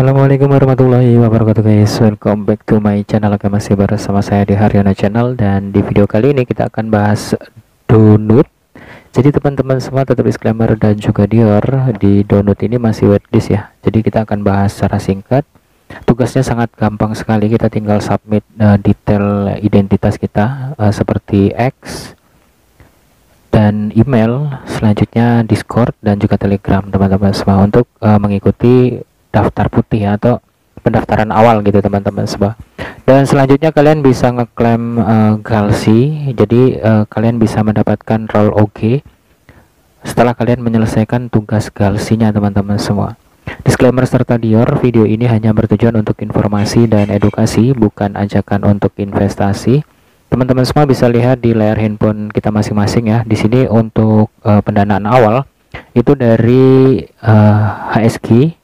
Assalamualaikum warahmatullahi wabarakatuh guys, welcome back to my channel. Oke, masih bersama saya di Haryono Channel, dan di video kali ini kita akan bahas Donut. Jadi teman-teman semua, tetap disclaimer dan juga dior, di Donut ini masih waitlist ya. Jadi kita akan bahas secara singkat. Tugasnya sangat gampang sekali, kita tinggal submit detail identitas kita seperti X dan email, selanjutnya Discord dan juga Telegram teman-teman semua, untuk mengikuti daftar putih atau pendaftaran awal gitu teman-teman semua. Dan selanjutnya kalian bisa ngeklaim Galsi. Jadi kalian bisa mendapatkan role OG setelah kalian menyelesaikan tugas Galsinya teman-teman semua. Disclaimer serta dior, video ini hanya bertujuan untuk informasi dan edukasi, bukan ajakan untuk investasi. Teman-teman semua bisa lihat di layar handphone kita masing-masing ya. Di sini untuk pendanaan awal itu dari HSG,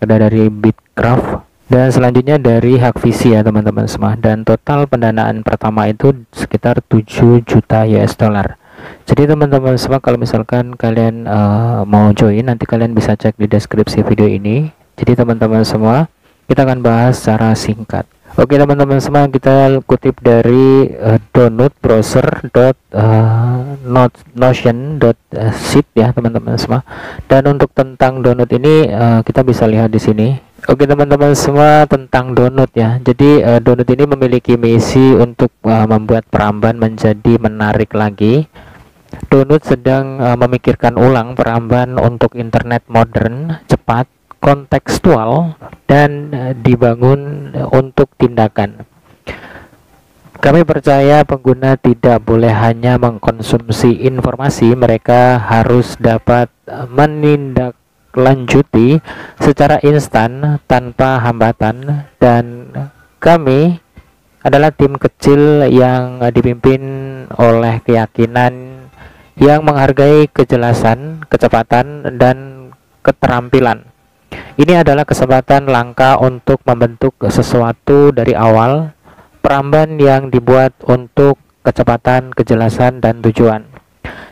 ada dari Bitcraft, dan selanjutnya dari Hakvisi ya teman-teman semua. Dan total pendanaan pertama itu sekitar 7 juta US dollar. Jadi teman-teman semua, kalau misalkan kalian mau join, nanti kalian bisa cek di deskripsi video ini. Jadi teman-teman semua, kita akan bahas secara singkat. Oke teman-teman semua, kita kutip dari donut browser.notion.sit ya teman-teman semua. Dan untuk tentang donut ini kita bisa lihat di sini. Oke teman-teman semua, tentang donut ya. Jadi donut ini memiliki misi untuk membuat Peramban menjadi menarik lagi. Donut sedang memikirkan ulang Peramban untuk internet modern, cepat, kontekstual, dan dibangun untuk tindakan. Kami percaya pengguna tidak boleh hanya mengkonsumsi informasi, mereka harus dapat menindaklanjuti secara instan tanpa hambatan. Dan kami adalah tim kecil yang dipimpin oleh keyakinan yang menghargai kejelasan, kecepatan, dan keterampilan. Ini adalah kesempatan langka untuk membentuk sesuatu dari awal, Peramban yang dibuat untuk kecepatan, kejelasan, dan tujuan.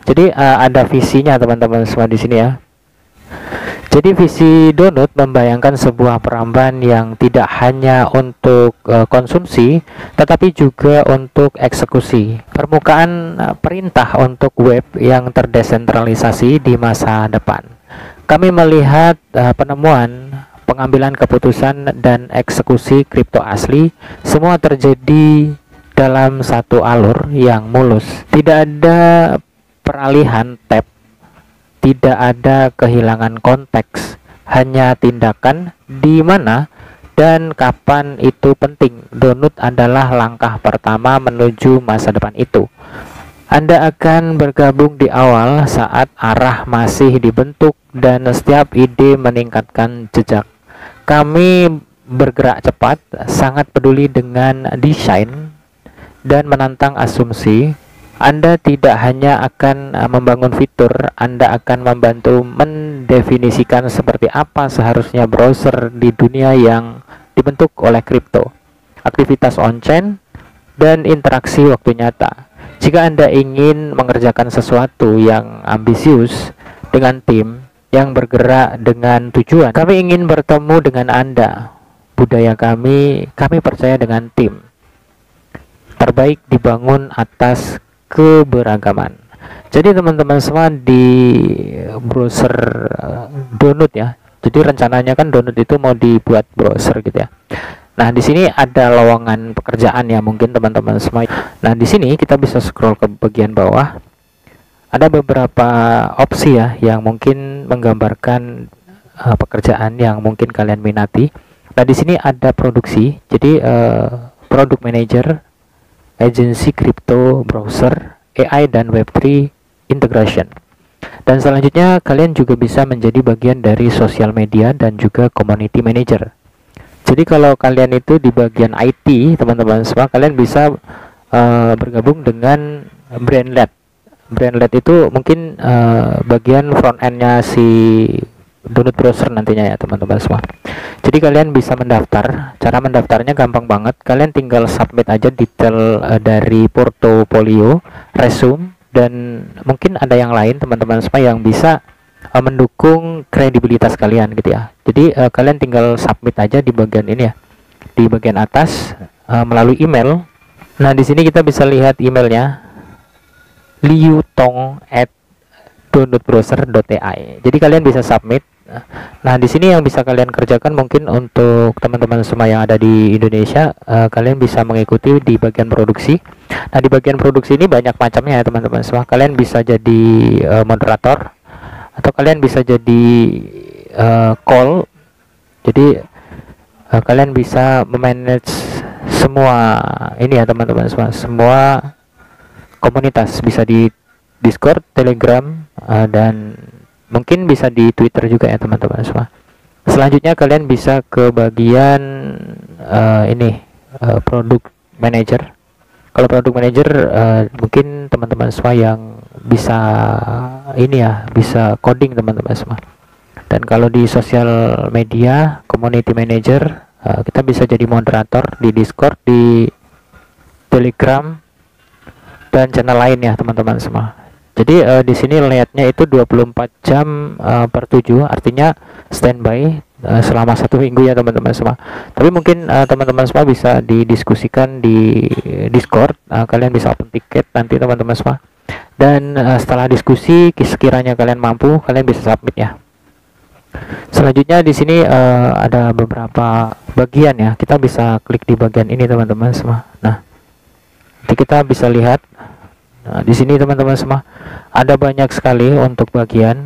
Jadi ada visinya teman-teman semua di sini ya. Jadi visi Donut membayangkan sebuah Peramban yang tidak hanya untuk konsumsi, tetapi juga untuk eksekusi. Permukaan perintah untuk web yang terdesentralisasi di masa depan. Kami melihat penemuan, pengambilan keputusan, dan eksekusi kripto asli semua terjadi dalam satu alur yang mulus. Tidak ada peralihan tab, tidak ada kehilangan konteks, hanya tindakan di mana dan kapan itu penting. Donut adalah langkah pertama menuju masa depan itu. Anda akan bergabung di awal saat arah masih dibentuk dan setiap ide meningkatkan jejak. Kami bergerak cepat, sangat peduli dengan desain dan menantang asumsi. Anda tidak hanya akan membangun fitur, Anda akan membantu mendefinisikan seperti apa seharusnya browser di dunia yang dibentuk oleh kripto, aktivitas on-chain, dan interaksi waktu nyata. Jika Anda ingin mengerjakan sesuatu yang ambisius dengan tim yang bergerak dengan tujuan, kami ingin bertemu dengan Anda. Budaya kami percaya dengan tim terbaik dibangun atas keberagaman. Jadi teman-teman semua, di browser Donut ya. Jadi rencananya kan Donut itu mau dibuat browser gitu ya. Nah, di sini ada lowongan pekerjaan ya mungkin teman-teman semua. Nah, di sini kita bisa scroll ke bagian bawah. Ada beberapa opsi ya yang mungkin menggambarkan pekerjaan yang mungkin kalian minati. Nah, di sini ada produksi. Jadi product manager, agency crypto browser, AI dan Web3 integration. Dan selanjutnya kalian juga bisa menjadi bagian dari sosial media dan juga community manager. Jadi kalau kalian itu di bagian IT teman-teman semua, kalian bisa bergabung dengan Brandlab. Brandlab itu mungkin bagian front end-nya si Donut browser nantinya ya teman-teman semua. Jadi kalian bisa mendaftar. Cara mendaftarnya gampang banget. Kalian tinggal submit aja detail dari portofolio, resume, dan mungkin ada yang lain teman-teman semua yang bisa mendukung kredibilitas kalian gitu ya. Jadi kalian tinggal submit aja di bagian ini ya, di bagian atas melalui email. Nah di sini kita bisa lihat emailnya, liutong@downloadbrowser.ai. Jadi kalian bisa submit. Nah di sini yang bisa kalian kerjakan mungkin untuk teman-teman semua yang ada di Indonesia, kalian bisa mengikuti di bagian produksi. Nah di bagian produksi ini banyak macamnya ya teman-teman semua. Kalian bisa jadi moderator, atau kalian bisa jadi call. Jadi kalian bisa memanage semua ini ya teman-teman semua. Semua komunitas, bisa di Discord, Telegram, dan mungkin bisa di Twitter juga ya teman-teman semua. Selanjutnya kalian bisa ke bagian product manager. Kalau product manager mungkin teman-teman semua yang bisa ini ya, bisa coding teman-teman semua. Dan kalau di sosial media, community manager, kita bisa jadi moderator di Discord, di Telegram, dan channel lain ya teman-teman semua. Jadi di sini lihatnya itu 24 jam per 7, artinya standby selama 1 minggu ya teman-teman semua. Tapi mungkin teman-teman semua bisa didiskusikan di Discord. Kalian bisa open tiket nanti teman-teman semua. Dan setelah diskusi, sekiranya kalian mampu, kalian bisa submit ya. Selanjutnya di sini ada beberapa bagian ya. Kita bisa klik di bagian ini teman-teman semua. Nah, nanti kita bisa lihat. Nah, di sini teman-teman semua ada banyak sekali untuk bagian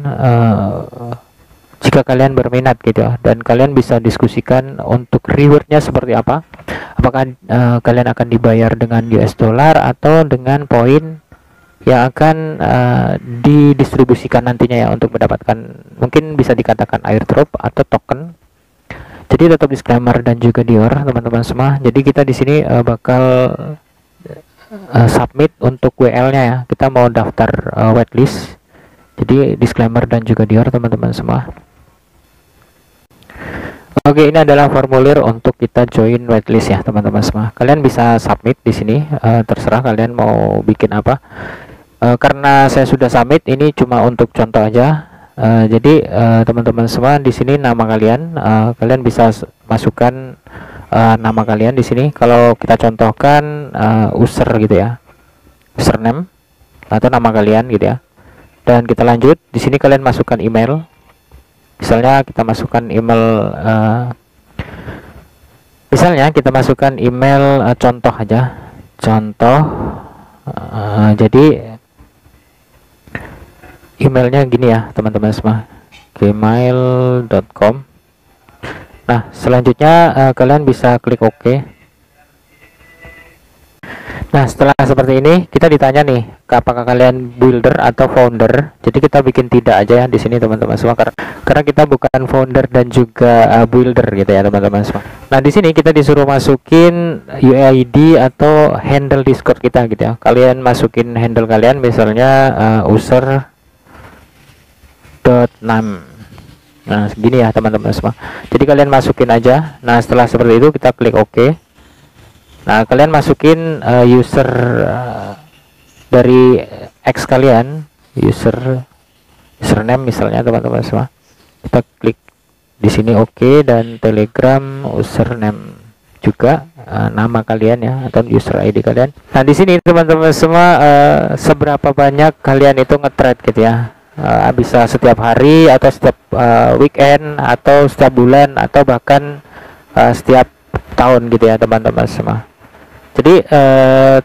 jika kalian berminat gitu ya, dan kalian bisa diskusikan untuk rewardnya seperti apa. Apakah kalian akan dibayar dengan US dollar atau dengan poin yang akan didistribusikan nantinya ya, untuk mendapatkan, mungkin bisa dikatakan airdrop atau token. Jadi tetap disclaimer dan juga Dior teman-teman semua. Jadi kita di sini bakal submit untuk WL-nya ya. Kita mau daftar waitlist. Jadi disclaimer dan juga Dior teman-teman semua. Oke, ini adalah formulir untuk kita join waitlist ya teman-teman semua. Kalian bisa submit di sini, terserah kalian mau bikin apa. Karena saya sudah submit, ini cuma untuk contoh aja. Jadi teman-teman semua di sini nama kalian, kalian bisa masukkan nama kalian di sini. Kalau kita contohkan user gitu ya, username atau nama kalian gitu ya. Dan kita lanjut. Di sini kalian masukkan email. Misalnya kita masukkan email, contoh aja, contoh. Jadi emailnya gini ya teman-teman semua, gmail.com. Nah selanjutnya kalian bisa klik OK. Nah setelah seperti ini kita ditanya nih, apakah kalian builder atau founder. Jadi kita bikin tidak aja ya di sini teman-teman semua, karena kita bukan founder dan juga builder gitu ya teman-teman semua. Nah di sini kita disuruh masukin UID atau handle Discord kita gitu ya. Kalian masukin handle kalian, misalnya user.name. Nah segini ya teman-teman semua. Jadi kalian masukin aja. Nah setelah seperti itu kita klik OK. Nah kalian masukin user dari X kalian, username misalnya teman-teman semua. Kita klik di sini OK, dan Telegram username juga nama kalian ya, atau user ID kalian. Nah di sini teman-teman semua seberapa banyak kalian itu nge-trade gitu ya. Bisa setiap hari atau setiap weekend atau setiap bulan atau bahkan setiap tahun gitu ya teman-teman semua. Jadi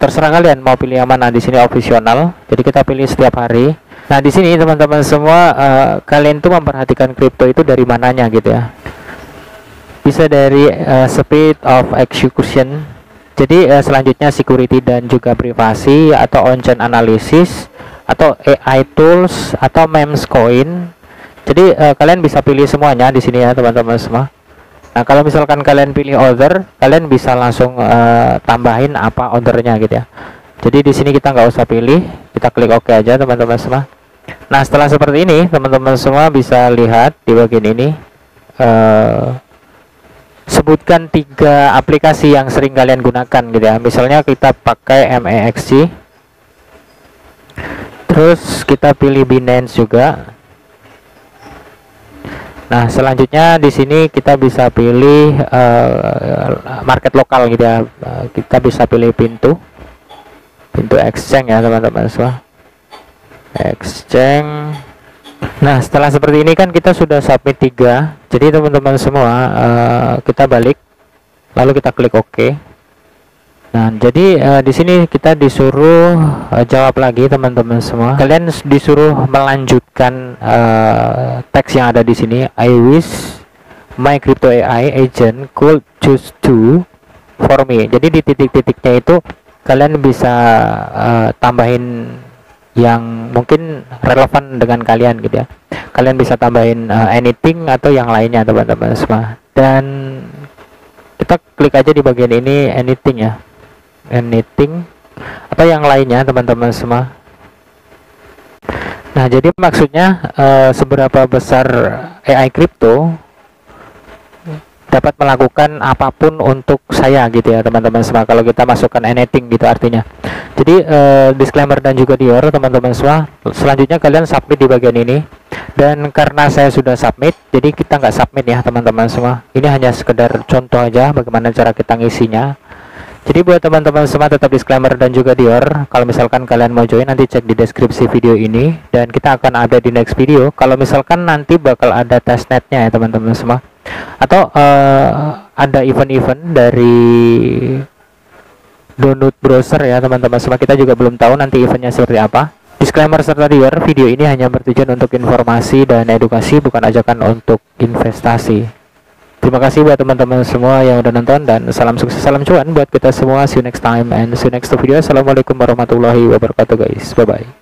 terserah kalian mau pilih yang mana. Di sini opsional. Jadi kita pilih setiap hari. Nah di sini teman-teman semua kalian tuh memperhatikan kripto itu dari mananya gitu ya. Bisa dari speed of execution. Jadi selanjutnya security dan juga privasi, atau on-chain analysis, atau AI tools, atau memes coin. Jadi kalian bisa pilih semuanya di sini ya teman-teman semua. Nah kalau misalkan kalian pilih order, kalian bisa langsung tambahin apa ordernya gitu ya. Jadi di sini kita nggak usah pilih, kita klik OK aja teman-teman semua. Nah setelah seperti ini teman-teman semua bisa lihat di bagian ini, sebutkan 3 aplikasi yang sering kalian gunakan gitu ya. Misalnya kita pakai MEXC, terus kita pilih Binance juga, Nah, selanjutnya di sini kita bisa pilih market lokal gitu ya. Kita bisa pilih pintu exchange ya teman-teman semua. Exchange. Nah, setelah seperti ini kan kita sudah submit 3. Jadi teman-teman semua, kita balik lalu kita klik OK. Nah, jadi di sini kita disuruh jawab lagi teman-teman semua. Kalian disuruh melanjutkan teks yang ada di sini. I wish my crypto AI agent could choose to for me. Jadi di titik-titiknya itu kalian bisa tambahin yang mungkin relevan dengan kalian gitu ya. Kalian bisa tambahin anything atau yang lainnya teman-teman semua. Dan kita klik aja di bagian ini anything ya. Anything atau yang lainnya teman-teman semua. Nah, jadi maksudnya seberapa besar AI crypto dapat melakukan apapun untuk saya gitu ya teman-teman semua, kalau kita masukkan anything gitu artinya. Jadi disclaimer dan juga dior teman-teman semua, selanjutnya kalian submit di bagian ini. Dan karena saya sudah submit, jadi kita nggak submit ya teman-teman semua. Ini hanya sekedar contoh aja bagaimana cara kita ngisinya. Jadi buat teman-teman semua tetap disclaimer dan juga dior, kalau misalkan kalian mau join nanti cek di deskripsi video ini, dan kita akan ada di next video. Kalau misalkan nanti bakal ada testnetnya ya teman-teman semua, atau ada event-event dari download browser ya teman-teman semua, kita juga belum tahu nanti eventnya seperti apa. Disclaimer serta dior, video ini hanya bertujuan untuk informasi dan edukasi, bukan ajakan untuk investasi. Terima kasih buat teman-teman semua yang udah nonton, dan salam sukses, salam cuan buat kita semua. See you next time and see you next video. Assalamualaikum warahmatullahi wabarakatuh guys. Bye bye.